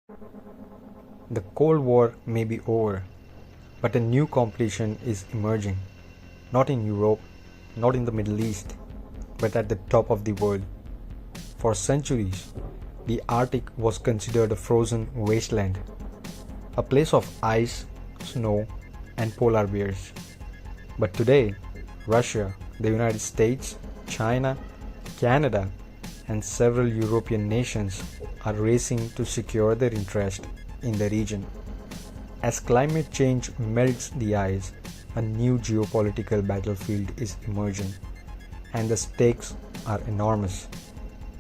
The Cold War may be over, but a new competition is emerging, not in Europe, not in the Middle East, but at the top of the world. For centuries, the Arctic was considered a frozen wasteland, a place of ice, snow, and polar bears. But today, Russia, the United States, China, Canada, and several European nations are racing to secure their interest in the region. As climate change melts the ice, a new geopolitical battlefield is emerging, and the stakes are enormous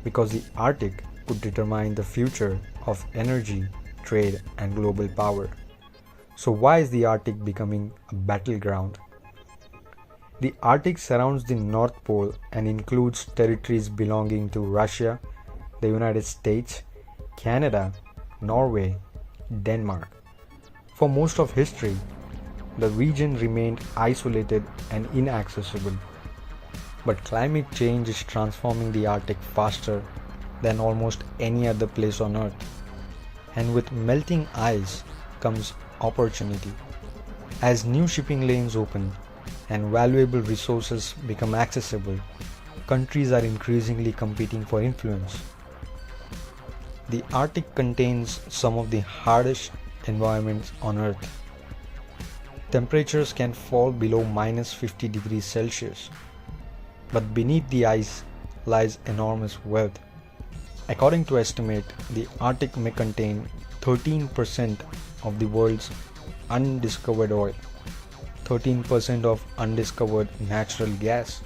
because the Arctic could determine the future of energy, trade, and global power. So, why is the Arctic becoming a battleground? The Arctic surrounds the North Pole and includes territories belonging to Russia, the United States, Canada, Norway, Denmark. For most of history, the region remained isolated and inaccessible. But climate change is transforming the Arctic faster than almost any other place on Earth. And with melting ice comes opportunity. As new shipping lanes open and valuable resources become accessible, countries are increasingly competing for influence. The Arctic contains some of the hardest environments on Earth. Temperatures can fall below minus 50 degrees Celsius, but beneath the ice lies enormous wealth. According to estimate, the Arctic may contain 13% of the world's undiscovered oil, 13% of undiscovered natural gas,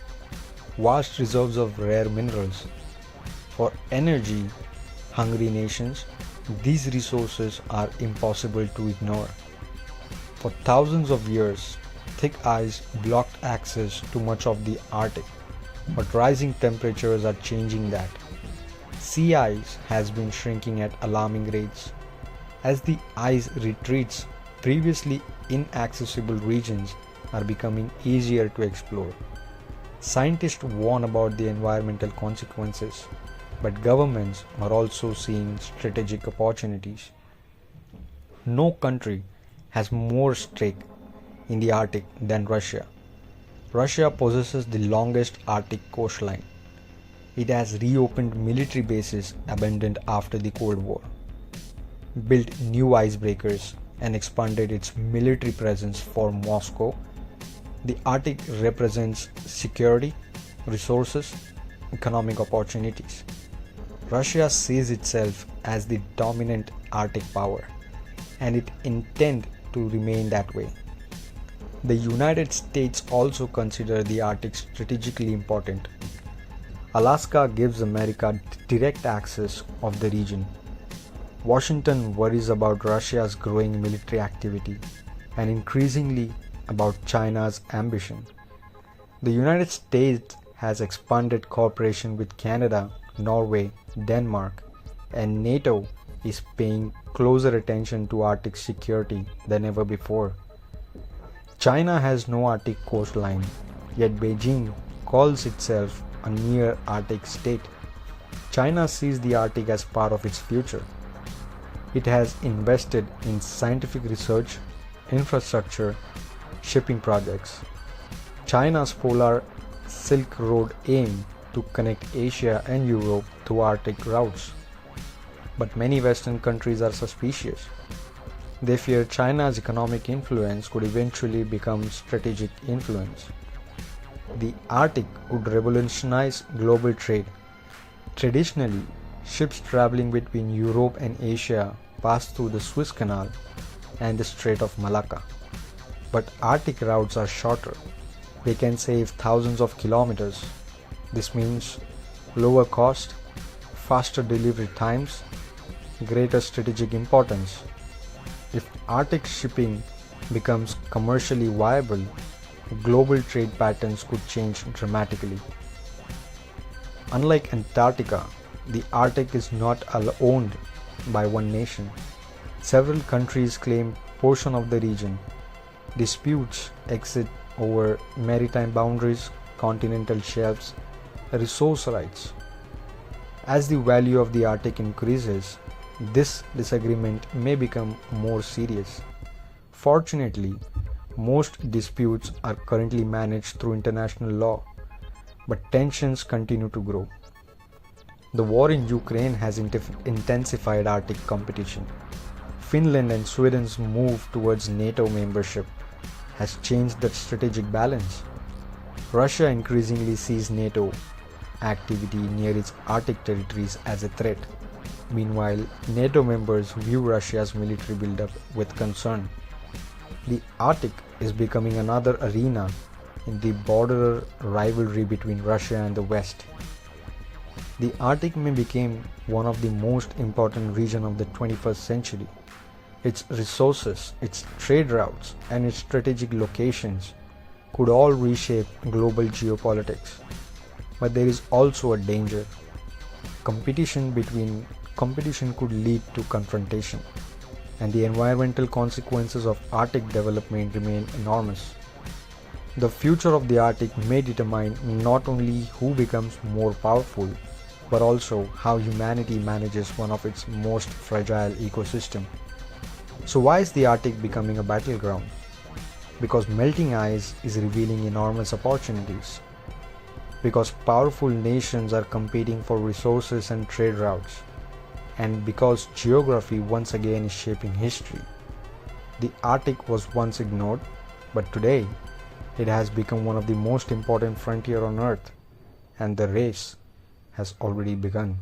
vast reserves of rare minerals. For energy hungry nations, these resources are impossible to ignore. For thousands of years, thick ice blocked access to much of the Arctic, but rising temperatures are changing that. Sea ice has been shrinking at alarming rates. As the ice retreats, previously inaccessible regions are becoming easier to explore. Scientists warn about the environmental consequences, but governments are also seeing strategic opportunities. No country has more stake in the Arctic than Russia. Russia possesses the longest Arctic coastline. It has reopened military bases abandoned after the Cold War, built new icebreakers, and expanded its military presence for Moscow. The Arctic represents security, resources, economic opportunities. Russia sees itself as the dominant Arctic power, and it intends to remain that way. The United States also consider the Arctic strategically important. Alaska gives America direct access of the region. Washington worries about Russia's growing military activity and increasingly about China's ambition. The United States has expanded cooperation with Canada, Norway, Denmark, and NATO is paying closer attention to Arctic security than ever before. China has no Arctic coastline, yet Beijing calls itself a near Arctic state. China sees the Arctic as part of its future. It has invested in scientific research, infrastructure, shipping projects. China's polar Silk Road aim to connect Asia and Europe through Arctic routes. But many Western countries are suspicious. They fear China's economic influence could eventually become strategic influence. The Arctic would revolutionize global trade. Traditionally, ships traveling between Europe and Asia pass through the Suez Canal and the Strait of Malacca. But Arctic routes are shorter. They can save thousands of kilometers. This means lower cost, faster delivery times, greater strategic importance. If Arctic shipping becomes commercially viable, global trade patterns could change dramatically. Unlike Antarctica, the Arctic is not owned by one nation. Several countries claim portion of the region. Disputes exist over maritime boundaries, continental shelves, resource rights. As the value of the Arctic increases, this disagreement may become more serious. Fortunately, most disputes are currently managed through international law, but tensions continue to grow. The war in Ukraine has intensified Arctic competition. Finland and Sweden's move towards NATO membership has changed the strategic balance. Russia increasingly sees NATO activity near its Arctic territories as a threat. Meanwhile, NATO members view Russia's military buildup with concern. The Arctic is becoming another arena in the border rivalry between Russia and the West. The Arctic may become one of the most important regions of the 21st century. Its resources, its trade routes, and its strategic locations could all reshape global geopolitics. But there is also a danger. Competition could lead to confrontation, and the environmental consequences of Arctic development remain enormous. The future of the Arctic may determine not only who becomes more powerful, but also how humanity manages one of its most fragile ecosystems. So why is the Arctic becoming a battleground? Because melting ice is revealing enormous opportunities. Because powerful nations are competing for resources and trade routes. And because geography once again is shaping history. The Arctic was once ignored, but today it has become one of the most important frontiers on Earth, and the race has already begun.